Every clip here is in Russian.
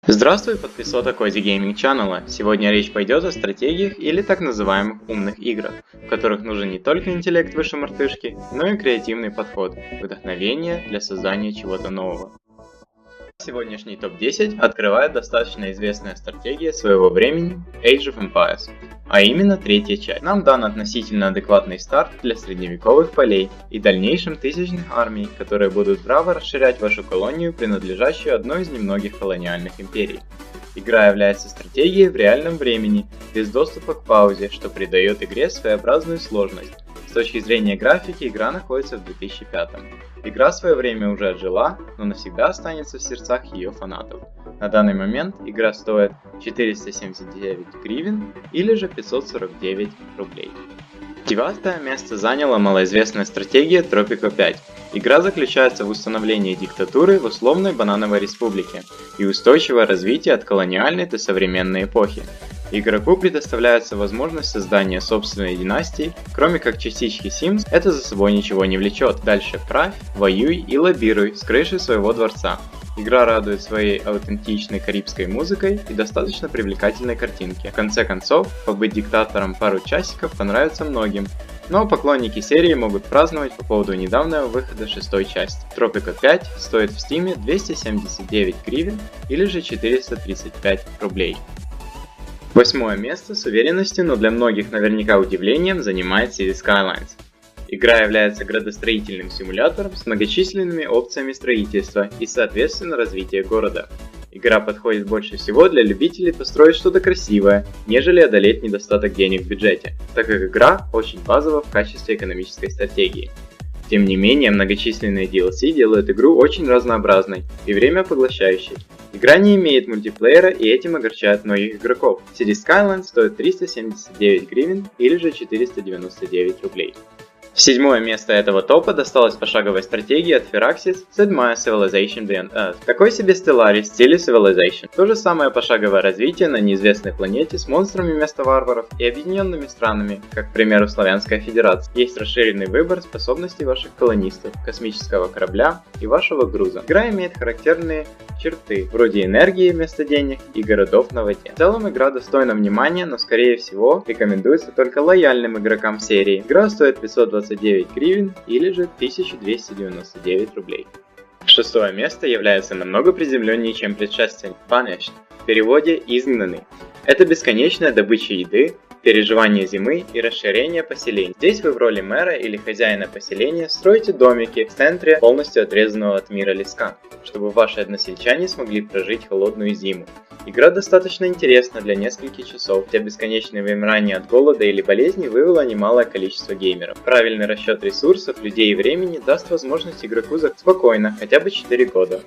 Здравствуй, подписота Cozy Gaming Channel. Сегодня речь пойдет о стратегиях или так называемых умных играх, в которых нужен не только интеллект выше мартышки, но и креативный подход, вдохновение для создания чего-то нового. Сегодняшний топ-10 открывает достаточно известная стратегия своего времени Age of Empires, а именно третья часть. Нам дан относительно адекватный старт для средневековых полей и дальнейшим тысячных армий, которые будут браво расширять вашу колонию, принадлежащую одной из немногих колониальных империй. Игра является стратегией в реальном времени, без доступа к паузе, что придает игре своеобразную сложность. С точки зрения графики, игра находится в 2005. Игра в свое время уже отжила, но навсегда останется в сердцах ее фанатов. На данный момент игра стоит 479 гривен или же 549 рублей. Девятое место заняла малоизвестная стратегия Tropico 5. Игра заключается в установлении диктатуры в условной банановой республике и устойчивое развитие от колониальной до современной эпохи. Игроку предоставляется возможность создания собственной династии, кроме как частички Sims, это за собой ничего не влечет. Дальше правь, воюй и лоббируй с крыши своего дворца. Игра радует своей аутентичной карибской музыкой и достаточно привлекательной картинки. В конце концов, побыть диктатором пару часиков понравится многим, но поклонники серии могут праздновать по поводу недавнего выхода шестой части. Tropico 5 стоит в Steam 279 гривен или же 435 рублей. Восьмое место с уверенностью, но для многих наверняка удивлением, занимает Cities Skylines. Игра является градостроительным симулятором с многочисленными опциями строительства и соответственно развития города. Игра подходит больше всего для любителей построить что-то красивое, нежели одолеть недостаток денег в бюджете, так как игра очень базова в качестве экономической стратегии. Тем не менее, многочисленные DLC делают игру очень разнообразной и время поглощающей. Игра не имеет мультиплеера и этим огорчает многих игроков. Cities Skylines стоит 379 гривен или же 499 рублей. Седьмое место этого топа досталось пошаговой стратегии от Firaxis, седьмая Civilization Beyond Earth. Такой себе Stellaris в стиле Civilization. То же самое пошаговое развитие на неизвестной планете с монстрами вместо варваров и объединенными странами, как, к примеру, Славянская Федерация. Есть расширенный выбор способностей ваших колонистов, космического корабля и вашего груза. Игра имеет характерные черты, вроде энергии вместо денег и городов на воде. В целом игра достойна внимания, но скорее всего рекомендуется только лояльным игрокам серии. Игра стоит 529 гривен или же 1299 рублей. Шестое место является намного приземленнее, чем предшественник Banished, в переводе «изгнанный». Это бесконечная добыча еды, переживание зимы и расширение поселений. Здесь вы в роли мэра или хозяина поселения строите домики в центре полностью отрезанного от мира леска, чтобы ваши односельчане смогли прожить холодную зиму. Игра достаточно интересна для нескольких часов, хотя бесконечное вымирание от голода или болезни вывело немалое количество геймеров. Правильный расчет ресурсов, людей и времени даст возможность игроку спокойно, хотя бы 4 года.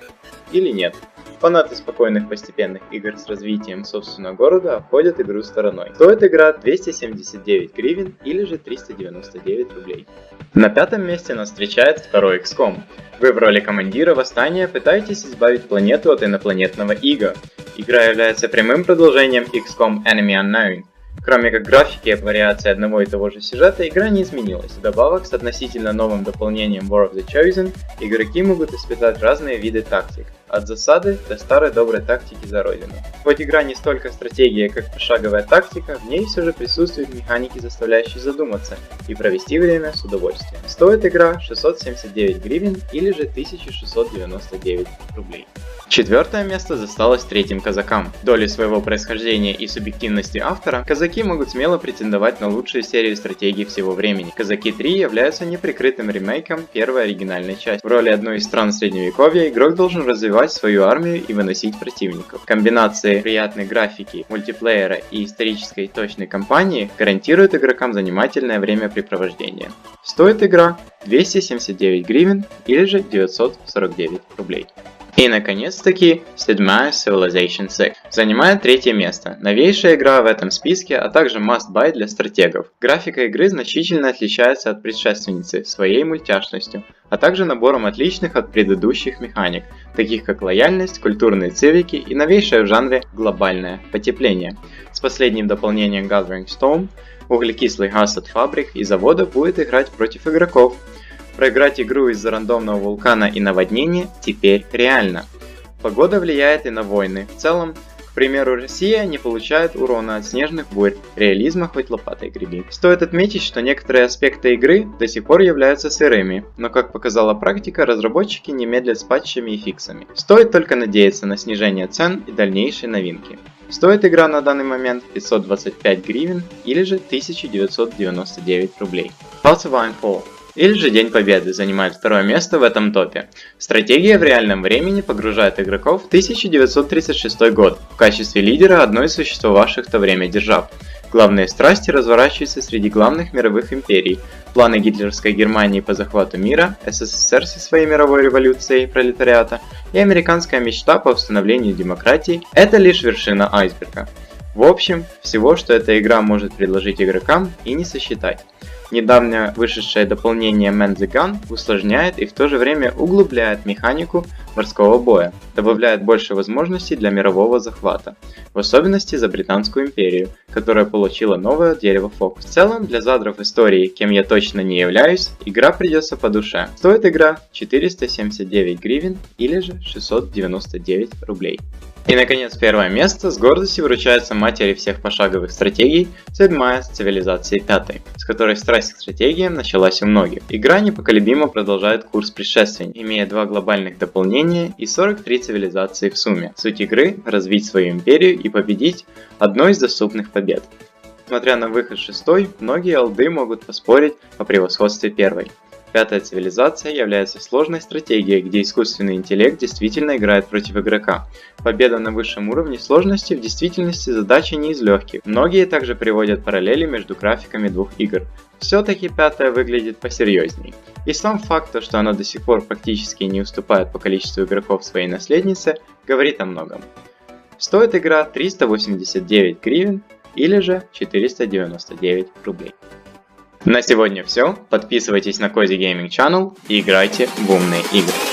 Или нет. Фанаты спокойных постепенных игр с развитием собственного города обходят игру стороной. Стоит игра 279 гривен или же 399 рублей. На пятом месте нас встречает второй XCOM. Вы в роли командира восстания пытаетесь избавить планету от инопланетного ига. Игра является прямым продолжением XCOM Enemy Unknown. Кроме как графики и вариации одного и того же сюжета, игра не изменилась. Вдобавок, с относительно новым дополнением War of the Chosen, игроки могут испытать разные виды тактик, от засады до старой доброй тактики за родину. Хоть игра не столько стратегия, как пошаговая тактика, в ней все же присутствуют механики, заставляющие задуматься и провести время с удовольствием. Стоит игра 679 гривен или же 1699 рублей. Четвертое место досталось третьим казакам. Долей своего происхождения и субъективности автора, казаки могут смело претендовать на лучшую серию стратегий всего времени. Казаки 3 являются неприкрытым ремейком первой оригинальной части. В роли одной из стран средневековья игрок должен развивать свою армию и выносить противников. Комбинации приятной графики, мультиплеера и исторической точной кампании гарантируют игрокам занимательное времяпрепровождение. Стоит игра 279 гривен или же 949 рублей. И наконец-таки, седьмая Civilization 6 занимает третье место. Новейшая игра в этом списке, а также must-buy для стратегов. Графика игры значительно отличается от предшественницы своей мультяшностью, а также набором отличных от предыдущих механик, таких как лояльность, культурные цивики и новейшее в жанре глобальное потепление. С последним дополнением Gathering Storm углекислый газ от фабрик и завода будет играть против игроков. Проиграть игру из-за рандомного вулкана и наводнения теперь реально. Погода влияет и на войны. В целом, к примеру, Россия не получает урона от снежных бурь, реализма хоть лопатой греби. Стоит отметить, что некоторые аспекты игры до сих пор являются сырыми, но как показала практика, разработчики не медлят с патчами и фиксами. Стоит только надеяться на снижение цен и дальнейшие новинки. Стоит игра на данный момент 525 гривен или же 1999 рублей. Hearts of Ironfall или же День Победы занимает второе место в этом топе. Стратегия в реальном времени погружает игроков в 1936 год в качестве лидера одной из существовавших в то время держав. Главные страсти разворачиваются среди главных мировых империй. Планы гитлеровской Германии по захвату мира, СССР со своей мировой революцией пролетариата и американская мечта по установлению демократии – это лишь вершина айсберга. В общем, всего, что эта игра может предложить игрокам, и не сосчитать. Недавно вышедшее дополнение Man the Gun усложняет и в то же время углубляет механику морского боя, добавляет больше возможностей для мирового захвата, в особенности за Британскую империю, которая получила новое дерево фокус. В целом, для задров истории, кем я точно не являюсь, игра придется по душе. Стоит игра 479 гривен или же 699 рублей. И наконец, первое место с гордостью вручается матери всех пошаговых стратегий, седьмая с цивилизацией 5, с которой страсть к стратегиям началась у многих. Игра непоколебимо продолжает курс предшественника, имея 2 глобальных дополнения и 43 цивилизации в сумме. Суть игры – развить свою империю и победить одной из доступных побед. Несмотря на выход 6, многие олды могут поспорить о превосходстве первой. Пятая цивилизация является сложной стратегией, где искусственный интеллект действительно играет против игрока. Победа на высшем уровне сложности в действительности задача не из легких. Многие также приводят параллели между графиками двух игр. Все-таки пятая выглядит посерьезней. И сам факт, что она до сих пор практически не уступает по количеству игроков своей наследнице, говорит о многом. Стоит игра 389 гривен или же 499 рублей. На сегодня все. Подписывайтесь на Cozy Gaming Channel и играйте в умные игры.